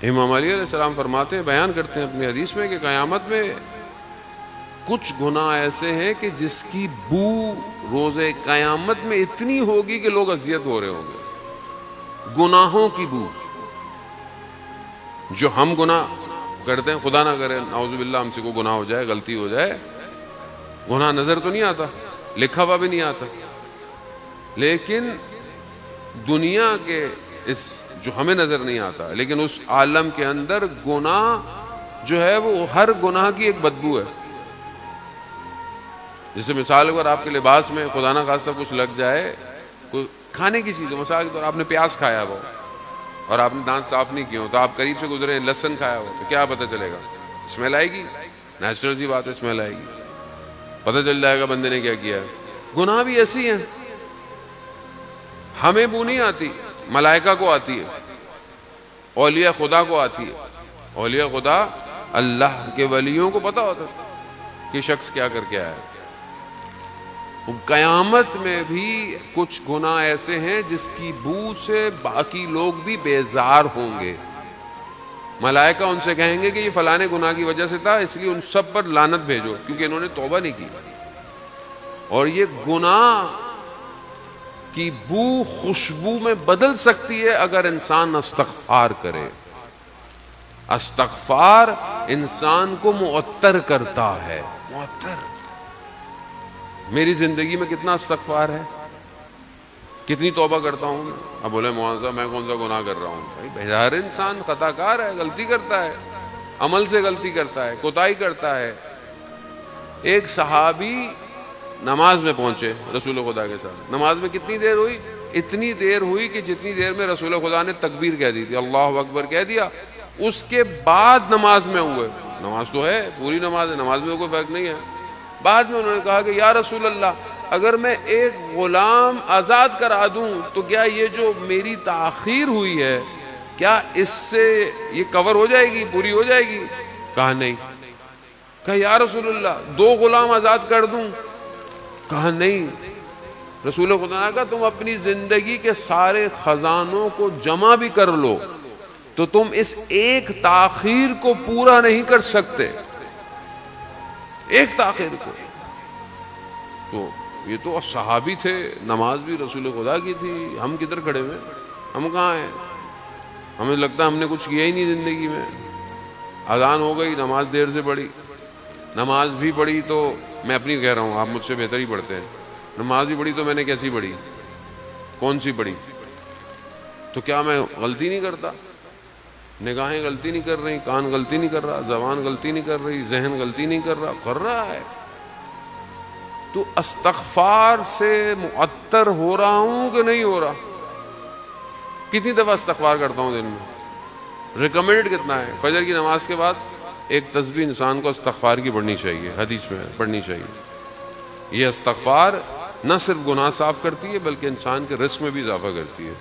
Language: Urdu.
امام علی علیہ السلام فرماتے ہیں، بیان کرتے ہیں اپنی حدیث میں کہ قیامت میں کچھ گناہ ایسے ہیں کہ جس کی بو روز قیامت میں اتنی ہوگی کہ لوگ اذیت ہو رہے ہوں گے، گناہوں کی بو. جو ہم گناہ کرتے ہیں، خدا نہ کرے نعوذ باللہ ہم سے کوئی گناہ ہو جائے، غلطی ہو جائے، گناہ نظر تو نہیں آتا، لکھا ہوا بھی نہیں آتا، لیکن دنیا کے اس جو ہمیں نظر نہیں آتا، لیکن اس عالم کے اندر گناہ جو ہے وہ ہر گناہ کی ایک بدبو ہے. جیسے مثال اگر آپ کے لباس میں خدا نہ خواستہ کچھ لگ جائے، کوئی کھانے کی چیز، مثال کے طور آپ نے پیاز کھایا ہو اور آپ نے دانت صاف نہیں کیے ہو، تو آپ قریب سے گزرے، لہسن کھایا ہو، تو کیا پتہ چلے گا؟ اسمیل آئے گی، نیچرل سی بات ہے، اسمیل آئے گی، پتہ چل جائے گا بندے نے کیا کیا ہے. گناہ بھی ایسی ہیں، ہمیں بو نہیں آتی، ملائکہ کو آتی ہے، اولیاء خدا کو آتی ہے. اولیاء خدا اللہ کے ولیوں کو پتہ ہوتا ہے کہ شخص کیا کر کے آیا ہے. قیامت میں بھی کچھ گناہ ایسے ہیں جس کی بو سے باقی لوگ بھی بیزار ہوں گے. ملائکہ ان سے کہیں گے کہ یہ فلانے گناہ کی وجہ سے تھا، اس لیے ان سب پر لعنت بھیجو کیونکہ انہوں نے توبہ نہیں کی. اور یہ گناہ کی بو خوشبو میں بدل سکتی ہے اگر انسان استغفار کرے. استغفار انسان کو معطر کرتا ہے. معطر. میری زندگی میں کتنا استغفار ہے، کتنی توبہ کرتا ہوں میں. اب بولے مولانا صاحب میں کون سا گناہ کر رہا ہوں؟ بھائی ہر انسان خطا کار ہے، غلطی کرتا ہے، عمل سے غلطی کرتا ہے، کوتاہی کرتا ہے. ایک صحابی نماز میں پہنچے رسول خدا کے ساتھ. نماز میں کتنی دیر ہوئی؟ اتنی دیر ہوئی کہ جتنی دیر میں رسول خدا نے تکبیر کہہ دی تھی، اللہ اکبر کہہ دیا، اس کے بعد نماز میں ہوئے. نماز تو ہے، پوری نماز ہے، نماز میں کوئی فرق نہیں ہے. بعد میں انہوں نے کہا کہ یا رسول اللہ، اگر میں ایک غلام آزاد کرا دوں تو کیا یہ جو میری تاخیر ہوئی ہے کیا اس سے یہ کور ہو جائے گی، پوری ہو جائے گی؟ کہا نہیں. کہا یا رسول اللہ 2 غلام آزاد کر دوں؟ کہا نہیں. رسول خدا نے کہا تم اپنی زندگی کے سارے خزانوں کو جمع بھی کر لو تو تم اس ایک تاخیر کو پورا نہیں کر سکتے، ایک تاخیر کو. تو یہ تو صحابی تھے، نماز بھی رسول خدا کی تھی. ہم کدھر کھڑے ہوئے؟ ہم کہاں ہیں؟ ہمیں لگتا ہے ہم نے کچھ کیا ہی نہیں زندگی میں. اذان ہو گئی، نماز دیر سے پڑھی، نماز بھی پڑھی تو میں اپنی کہہ رہا ہوں، آپ مجھ سے بہتر ہی پڑھتے ہیں. نماز بھی پڑھی تو میں نے کیسی پڑھی؟ کون سی پڑھی؟ تو کیا میں غلطی نہیں کرتا؟ نگاہیں غلطی نہیں کر رہی، کان غلطی نہیں کر رہا، زبان غلطی نہیں کر رہی، ذہن غلطی نہیں کر رہا ہے. تو استغفار سے معطر ہو رہا ہوں کہ نہیں ہو رہا؟ کتنی دفعہ استغفار کرتا ہوں دن میں؟ ریکمینڈ کتنا ہے؟ فجر کی نماز کے بعد ایک تسبیح انسان کو استغفار کی پڑھنی چاہیے، حدیث میں پڑھنی چاہیے. یہ استغفار نہ صرف گناہ صاف کرتی ہے بلکہ انسان کے رزق میں بھی اضافہ کرتی ہے.